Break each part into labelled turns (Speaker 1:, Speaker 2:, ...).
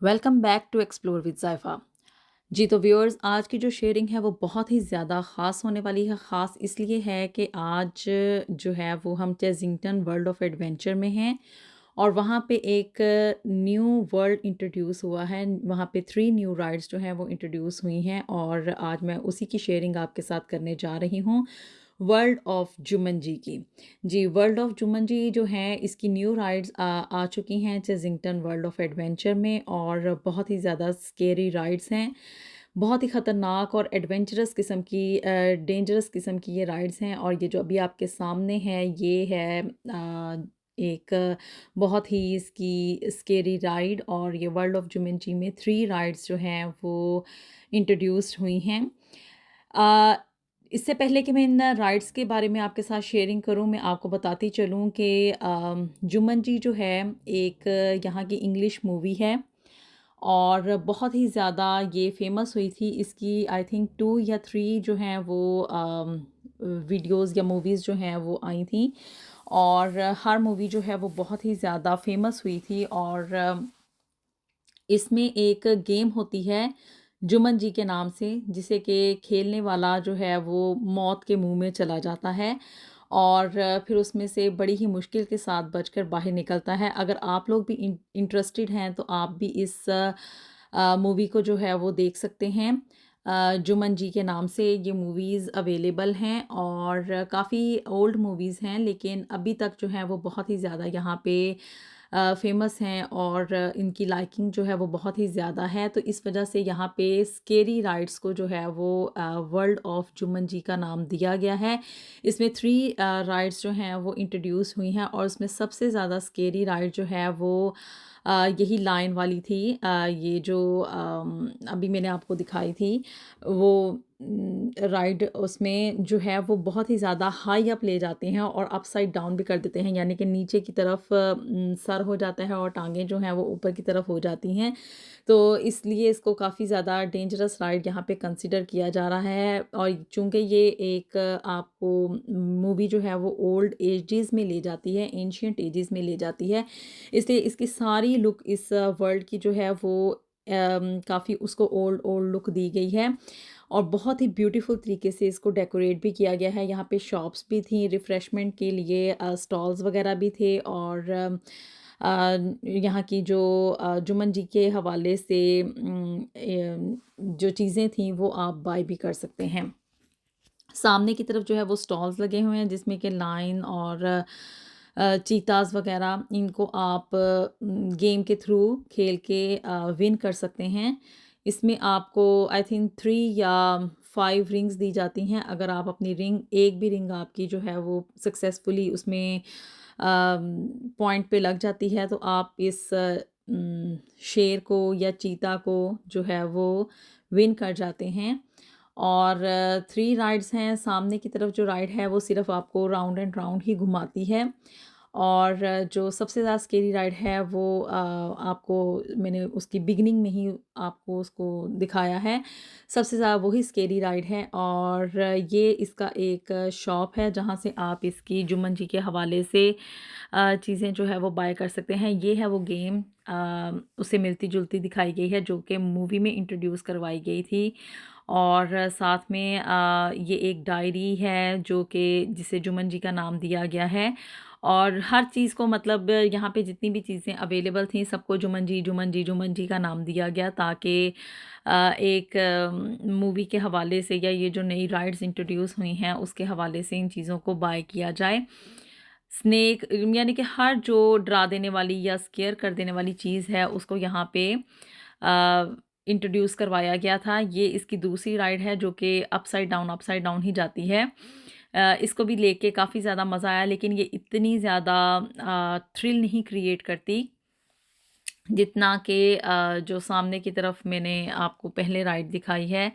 Speaker 1: Welcome back to explore with Zaifa. जी, तो viewers, आज की जो शेयरिंग है वो बहुत ही ज़्यादा ख़ास होने वाली है। ख़ास इसलिए है कि आज जो है वो हम चेज़िंगटन वर्ल्ड ऑफ एडवेंचर में हैं और वहाँ पे एक न्यू वर्ल्ड इंट्रोड्यूस हुआ है। वहाँ पे 3 न्यू राइड्स जो हैं वो इंट्रोड्यूस हुई हैं और आज मैं उसी की शेयरिंग आपके साथ करने जा रही हूँ, वर्ल्ड ऑफ जुमंजी की। जी, वर्ल्ड ऑफ जुमंजी जो है इसकी न्यू राइड्स आ चुकी हैं चेज़िंगटन वर्ल्ड ऑफ एडवेंचर में और बहुत ही ज़्यादा स्केरी राइड्स हैं। बहुत ही ख़तरनाक और एडवेंचरस किस्म की डेंजरस किस्म की ये राइड्स हैं और ये जो अभी आपके सामने है ये है एक बहुत ही इसकी स्केरी राइड और ये वर्ल्ड ऑफ जुमेंजी में 3 राइड्स जो हैं वो इंट्रोड्यूस्ड हुई हैं। अ, इससे पहले कि मैं इन राइड्स के बारे में आपके साथ शेयरिंग करूं, मैं आपको बताती चलूं कि जुमंजी जो है एक यहाँ की इंग्लिश मूवी है और बहुत ही ज़्यादा ये फेमस हुई थी। इसकी आई थिंक 2 या 3 जो हैं वो वीडियोज़ या मूवीज़ जो हैं वो आई थी और हर मूवी जो है वो बहुत ही ज़्यादा फेमस हुई थी और इसमें एक गेम होती है जुमंजी के नाम से, जिसे कि खेलने वाला जो है वो मौत के मुंह में चला जाता है और फिर उसमें से बड़ी ही मुश्किल के साथ बचकर बाहर निकलता है। अगर आप लोग भी इंटरेस्टेड हैं तो आप भी इस मूवी को जो है वो देख सकते हैं। जुमंजी के नाम से ये मूवीज़ अवेलेबल हैं और काफ़ी ओल्ड मूवीज़ हैं, लेकिन अभी तक जो है वो बहुत ही ज़्यादा यहाँ पे फ़ेमस हैं और इनकी लाइकिंग जो है वो बहुत ही ज़्यादा है। तो इस वजह से यहाँ पे स्केरी राइड्स को जो है वो वर्ल्ड ऑफ जुमंजी का नाम दिया गया है। इसमें 3 राइड्स जो हैं वो इंट्रोड्यूस हुई हैं और उसमें सबसे ज़्यादा स्केरी राइड जो है वो यही लायन वाली थी। ये जो अभी मैंने आपको दिखाई थी वो राइड, उसमें जो है वो बहुत ही ज़्यादा हाई अप ले जाते हैं और अपसाइड डाउन भी कर देते हैं, यानी कि नीचे की तरफ सर हो जाता है और टांगें जो हैं वो ऊपर की तरफ हो जाती हैं। तो इसलिए इसको काफ़ी ज़्यादा डेंजरस राइड यहाँ पे कंसिडर किया जा रहा है और चूँकि ये एक आपको मूवी जो है वो ओल्ड एजेस में ले जाती है, एंशिएंट एजेस में ले जाती है, इसलिए इसकी सारी लुक इस वर्ल्ड की जो है वो काफ़ी उसको ओल्ड ओल्ड लुक दी गई है और बहुत ही ब्यूटीफुल तरीके से इसको डेकोरेट भी किया गया है। यहाँ पे शॉप्स भी थी रिफ़्रेशमेंट के लिए, स्टॉल्स वगैरह भी थे और यहाँ की जो जुम्मन जी के हवाले से जो चीज़ें थी वो आप बाय भी कर सकते हैं। सामने की तरफ जो है वो स्टॉल्स लगे हुए हैं जिसमें कि लाइन और चीताज़ वगैरह, इनको आप गेम के थ्रू खेल के विन कर सकते हैं। इसमें आपको आई थिंक 3 या 5 रिंग्स दी जाती हैं। अगर आप अपनी रिंग, एक भी रिंग आपकी जो है वो सक्सेसफुली उसमें पॉइंट पे लग जाती है तो आप इस शेर को या चीता को जो है वो विन कर जाते हैं। और 3 राइड्स हैं। सामने की तरफ जो राइड है वो सिर्फ़ आपको राउंड एंड राउंड ही घुमाती है और जो सबसे ज़्यादा स्केरी राइड है वो आपको मैंने उसकी बिगिनिंग में ही आपको उसको दिखाया है। सबसे ज़्यादा वही स्केरी राइड है और ये इसका एक शॉप है जहाँ से आप इसकी जुम्मन जी के हवाले से चीज़ें जो है वो बाय कर सकते हैं। ये है वो गेम, उससे मिलती-जुलती दिखाई गई है जो कि मूवी में इंट्रोड्यूस करवाई गई थी और साथ में ये एक डायरी है जो कि जिसे जुम्मन जी का नाम दिया गया है और हर चीज़ को, मतलब यहाँ पे जितनी भी चीज़ें अवेलेबल थी सबको जुम्मन जी, जुम्मन जी, जुम्मन जी का नाम दिया गया ताकि एक मूवी के हवाले से या ये जो नई राइड्स इंट्रोड्यूस हुई हैं उसके हवाले से इन चीज़ों को बाय किया जाए। स्नेक यानी कि हर जो डरा देने वाली या स्केयर कर देने वाली चीज़ है उसको यहाँ पे इंट्रोड्यूस करवाया गया था। ये इसकी दूसरी राइड है जो कि अपसाइड डाउन ही जाती है। इसको भी लेके काफ़ी ज़्यादा मज़ा आया, लेकिन ये इतनी ज़्यादा थ्रिल नहीं क्रिएट करती जितना कि जो सामने की तरफ मैंने आपको पहले राइड दिखाई है,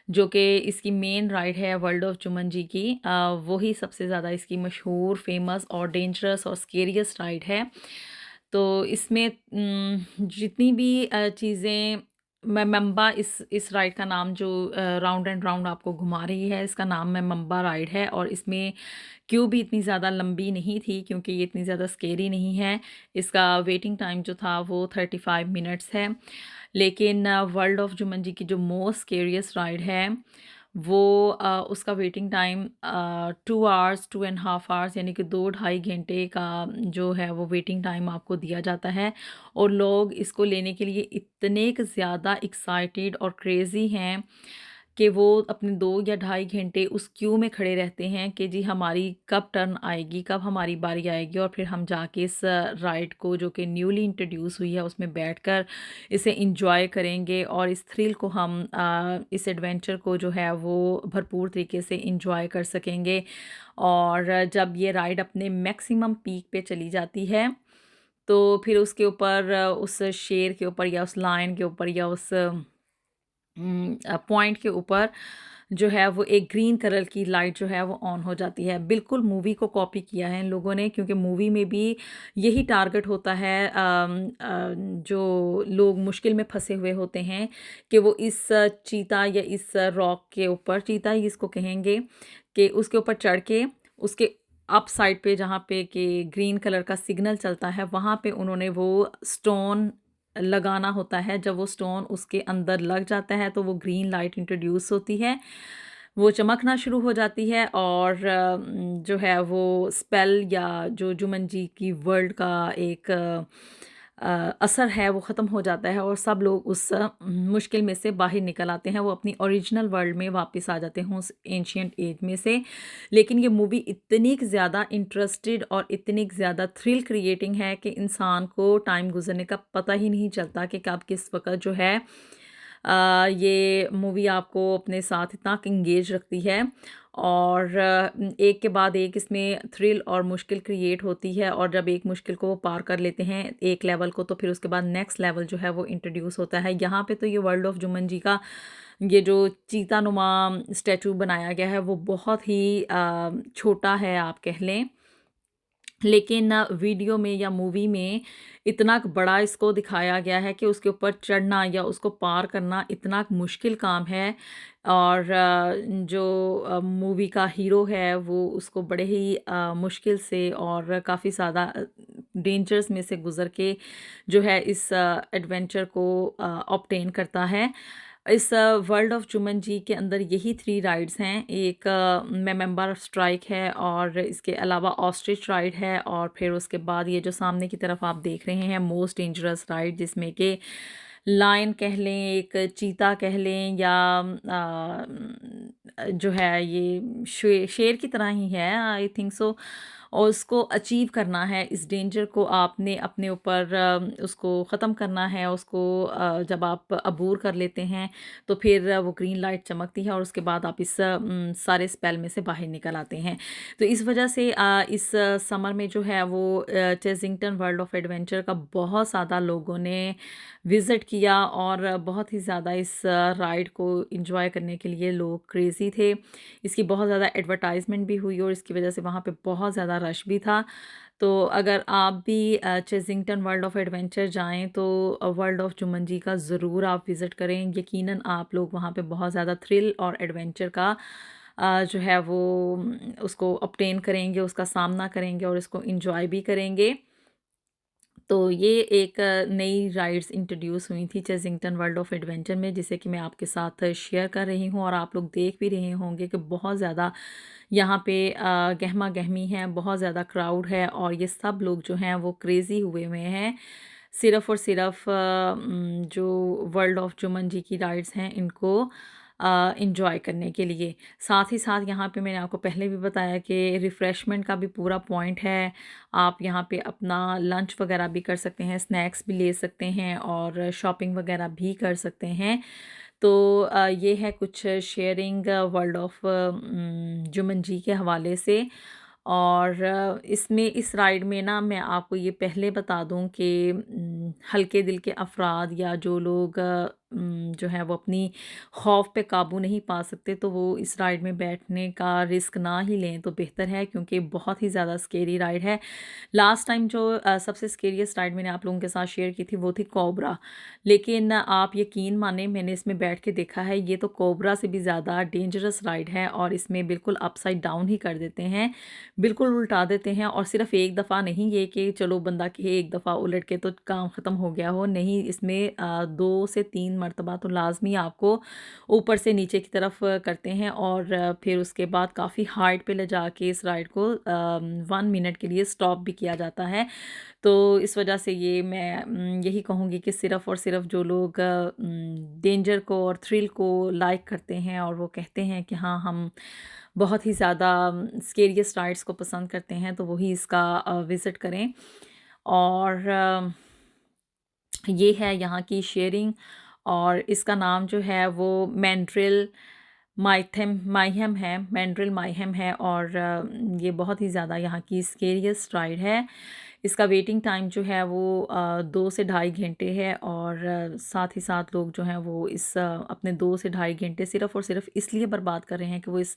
Speaker 1: जो कि इसकी मेन राइड है वर्ल्ड ऑफ जुमंजी की। वही सबसे ज़्यादा इसकी मशहूर, फेमस और डेंजरस और स्केरियस्ट राइड है। तो इसमें जितनी भी चीज़ें मेम्बा इस राइड का नाम जो राउंड एंड राउंड आपको घुमा रही है, इसका नाम मेम्बा राइड है। और इसमें क्यू भी इतनी ज़्यादा लंबी नहीं थी क्योंकि ये इतनी ज़्यादा स्केरी नहीं है। इसका वेटिंग टाइम जो था वो 35 मिनट्स है। लेकिन वर्ल्ड ऑफ जुमंजी की जो मोस्ट स्केरियस्ट राइड है वो उसका वेटिंग टाइम 2 आवर्स 2.5 आवर्स यानी कि 2 ढाई घंटे का जो है वो वेटिंग टाइम आपको दिया जाता है। और लोग इसको लेने के लिए इतने क ज़्यादा एक्साइटेड और क्रेज़ी हैं कि वो अपने 2 या ढाई घंटे उस क्यू में खड़े रहते हैं कि जी हमारी कब टर्न आएगी, कब हमारी बारी आएगी और फिर हम जाके इस राइड को जो कि न्यूली इंट्रोड्यूस हुई है उसमें बैठकर इसे एंजॉय करेंगे और इस थ्रिल को हम इस एडवेंचर को जो है वो भरपूर तरीके से एंजॉय कर सकेंगे। और जब ये राइड अपने मैक्सिमम पीक पे चली जाती है तो फिर उसके ऊपर उस शेर के ऊपर या उस लायन के ऊपर या उस पॉइंट के ऊपर जो है वो एक ग्रीन कलर की लाइट जो है वो ऑन हो जाती है। बिल्कुल मूवी को कॉपी किया है इन लोगों ने क्योंकि मूवी में भी यही टारगेट होता है। जो लोग मुश्किल में फंसे हुए होते हैं कि वो इस चीता या इस रॉक के ऊपर, चीता ही इसको कहेंगे, कि उसके ऊपर चढ़ के उसके अप साइड पे जहाँ पे कि ग्रीन कलर का सिग्नल चलता है वहाँ पे उन्होंने वो स्टोन लगाना होता है। जब वो स्टोन उसके अंदर लग जाता है तो वो ग्रीन लाइट इंट्रोड्यूस होती है, वो चमकना शुरू हो जाती है और जो है वो स्पेल या जो जुमंजी की वर्ल्ड का एक असर है वो ख़त्म हो जाता है और सब लोग उस मुश्किल में से बाहर निकल आते हैं। वो अपनी ओरिजिनल वर्ल्ड में वापस आ जाते हैं उस एंशियंट एज में से। लेकिन ये मूवी इतनी ज़्यादा इंटरेस्टेड और इतनी ज़्यादा थ्रिल क्रिएटिंग है कि इंसान को टाइम गुजरने का पता ही नहीं चलता कि कब किस वक़्त जो है ये मूवी आपको अपने साथ इतना इंगेज रखती है। और एक के बाद एक इसमें थ्रिल और मुश्किल क्रिएट होती है और जब एक मुश्किल को वो पार कर लेते हैं एक लेवल को तो फिर उसके बाद नेक्स्ट लेवल जो है वो इंट्रोड्यूस होता है। यहाँ पे तो ये वर्ल्ड ऑफ जुमंजी का ये जो चीता नुमा स्टैचू बनाया गया है वो बहुत ही छोटा है आप कह लें। लेकिन वीडियो में या मूवी में इतना बड़ा इसको दिखाया गया है कि उसके ऊपर चढ़ना या उसको पार करना इतना मुश्किल काम है। और जो मूवी का हीरो है वो उसको बड़े ही मुश्किल से और काफ़ी ज़्यादा डेंजर्स में से गुज़र के जो है इस एडवेंचर को ऑब्टेन करता है। इस वर्ल्ड ऑफ जुमंजी के अंदर यही 3 राइड्स हैं। एक मेम्बर स्ट्राइक है और इसके अलावा ऑस्ट्रिच राइड है और फिर उसके बाद ये जो सामने की तरफ आप देख रहे हैं मोस्ट डेंजरस राइड जिसमें कि लायन कह लें, एक चीता कह लें या जो है ये शेर की तरह ही है आई थिंक सो। और उसको अचीव करना है, इस डेंजर को आपने अपने ऊपर उसको ख़त्म करना है। उसको जब आप अबूर कर लेते हैं तो फिर वो ग्रीन लाइट चमकती है और उसके बाद आप इस सारे स्पेल में से बाहर निकल आते हैं। तो इस वजह से इस समर में जो है वो चेजिंगटन वर्ल्ड ऑफ एडवेंचर का बहुत ज़्यादा लोगों ने विज़िट किया और बहुत ही ज़्यादा इस राइड को एंजॉय करने के लिए लोग क्रेज़ी थे। इसकी बहुत ज़्यादा एडवर्टाइजमेंट भी हुई और इसकी वजह से वहाँ पे बहुत ज़्यादा रश भी था। तो अगर आप भी चेजिंगटन वर्ल्ड ऑफ एडवेंचर जाएँ तो वर्ल्ड ऑफ जुमंजी का ज़रूर आप विज़िट करें। यकीनन आप लोग वहाँ पे बहुत ज़्यादा थ्रिल और एडवेंचर का जो है वो उसको ऑब्टेन करेंगे, उसका सामना करेंगे और इसको एन्जॉय भी करेंगे। तो ये एक नई राइड्स इंट्रोड्यूस हुई थी चेजिंगटन वर्ल्ड ऑफ एडवेंचर में जिसे कि मैं आपके साथ शेयर कर रही हूँ और आप लोग देख भी रहे होंगे कि बहुत ज़्यादा यहाँ पे गहमा गहमी है, बहुत ज़्यादा क्राउड है और ये सब लोग जो हैं वो क्रेज़ी हुए हुए हैं सिर्फ़ और सिर्फ़ जो वर्ल्ड ऑफ जुमंजी की राइड्स हैं इनको एंजॉय करने के लिए। साथ ही साथ यहाँ पे मैंने आपको पहले भी बताया कि रिफ़्रेशमेंट का भी पूरा पॉइंट है। आप यहाँ पे अपना लंच वगैरह भी कर सकते हैं, स्नैक्स भी ले सकते हैं और शॉपिंग वगैरह भी कर सकते हैं। तो ये है कुछ शेयरिंग वर्ल्ड ऑफ जुमंजी के हवाले से। और इसमें इस राइड में ना मैं आपको ये पहले बता दूं कि हल्के दिल के अफराद या जो लोग जो है वो अपनी खौफ पे काबू नहीं पा सकते, तो वो इस राइड में बैठने का रिस्क ना ही लें तो बेहतर है, क्योंकि बहुत ही ज़्यादा स्केरी राइड है। लास्ट टाइम जो सबसे स्केरियस्ट राइड मैंने आप लोगों के साथ शेयर की थी वो थी कोबरा। लेकिन आप यकीन माने, मैंने इसमें बैठ के देखा है, ये तो कोबरा से भी ज़्यादा डेंजरस राइड है और इसमें बिल्कुल अपसाइड डाउन ही कर देते हैं, बिल्कुल उल्टा देते हैं। और सिर्फ एक दफ़ा नहीं, ये कि चलो बंदा कहे एक दफ़ा उलट के तो काम ख़त्म हो गया हो, नहीं, इसमें 2 से 3 मरतबा तो लाजमी आपको ऊपर से नीचे की तरफ करते हैं और फिर उसके बाद काफ़ी हाइट पे ले जाके इस राइड को 1 मिनट के लिए स्टॉप भी किया जाता है। तो इस वजह से ये मैं यही कहूँगी कि सिर्फ़ और सिर्फ़ जो लोग डेंजर को और थ्रिल को लाइक करते हैं और वो कहते हैं कि हाँ, हम बहुत ही ज़्यादा स्केरियस राइड्स को पसंद करते हैं, तो वही इसका विज़िट करें। और ये है यहाँ की शेयरिंग, और इसका नाम जो है वो मैंड्रिल माइहेम है, मैंड्रिल माइहेम है। और ये बहुत ही ज़्यादा यहाँ की स्केरियस्ट राइड है। इसका वेटिंग टाइम जो है वो 2 से ढाई घंटे है, और साथ ही साथ लोग जो हैं वो इस अपने 2 से ढाई घंटे सिर्फ़ और सिर्फ इसलिए बर्बाद कर रहे हैं कि वो इस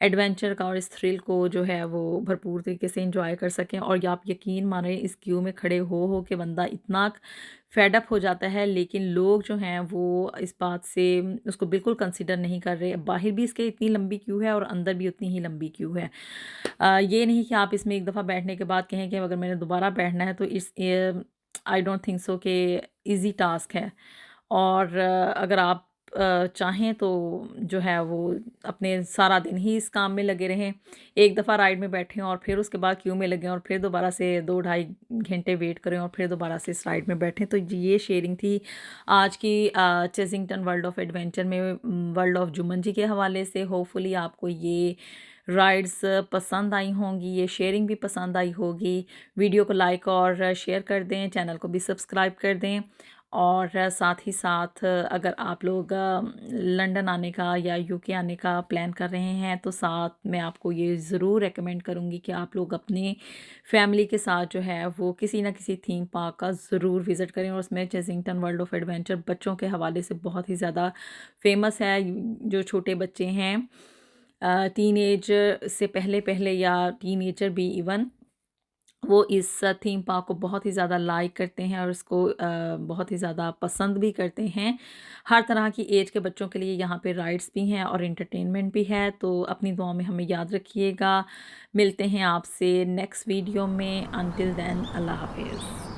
Speaker 1: एडवेंचर का और इस थ्रिल को जो है वो भरपूर तरीके से एंजॉय कर सकें। और या आप यकीन माने, इस क्यू में खड़े हो के बंदा इतना फेड अप हो जाता है, लेकिन लोग जो हैं वो इस बात से उसको बिल्कुल कंसिडर नहीं कर रहे। बाहर भी इसके इतनी लंबी क्यू है और अंदर भी उतनी ही लंबी क्यू है। ये नहीं कि आप इसमें एक दफ़ा बैठने के बाद कहें कि अगर मैंने दोबारा बैठना है, तो इस आई डोंट थिंक सो कि ईज़ी टास्क है। और अगर आप चाहें तो जो है वो अपने सारा दिन ही इस काम में लगे रहें, एक दफ़ा राइड में बैठें और फिर उसके बाद क्यू में लगें और फिर दोबारा से 2 ढाई घंटे वेट करें और फिर दोबारा से इस राइड में बैठें। तो ये शेयरिंग थी आज की चेज़िंगटन वर्ल्ड ऑफ एडवेंचर में वर्ल्ड ऑफ जुम्मन जी के हवाले से। होपफुली आपको ये राइड्स पसंद आई होंगी, ये शेयरिंग भी पसंद आई होगी। वीडियो को लाइक और शेयर कर दें, चैनल को भी सब्सक्राइब कर दें। और साथ ही साथ अगर आप लोग लंदन आने का या यूके आने का प्लान कर रहे हैं, तो साथ में आपको ये ज़रूर रेकमेंड करूँगी कि आप लोग अपने फैमिली के साथ जो है वो किसी ना किसी थीम पार्क का ज़रूर विज़िट करें। और उसमें चेज़िंगटन वर्ल्ड ऑफ एडवेंचर बच्चों के हवाले से बहुत ही ज़्यादा फेमस है। जो छोटे बच्चे हैं, टीनेज से पहले पहले या टीनेजर भी इवन, वो इस थीम पार्क को बहुत ही ज़्यादा लाइक करते हैं और इसको बहुत ही ज़्यादा पसंद भी करते हैं। हर तरह की एज के बच्चों के लिए यहाँ पे राइड्स भी हैं और एंटरटेनमेंट भी है। तो अपनी दुआ में हमें याद रखिएगा। मिलते हैं आपसे नेक्स्ट वीडियो में। अनटिल देन, अल्लाह हाफिज़।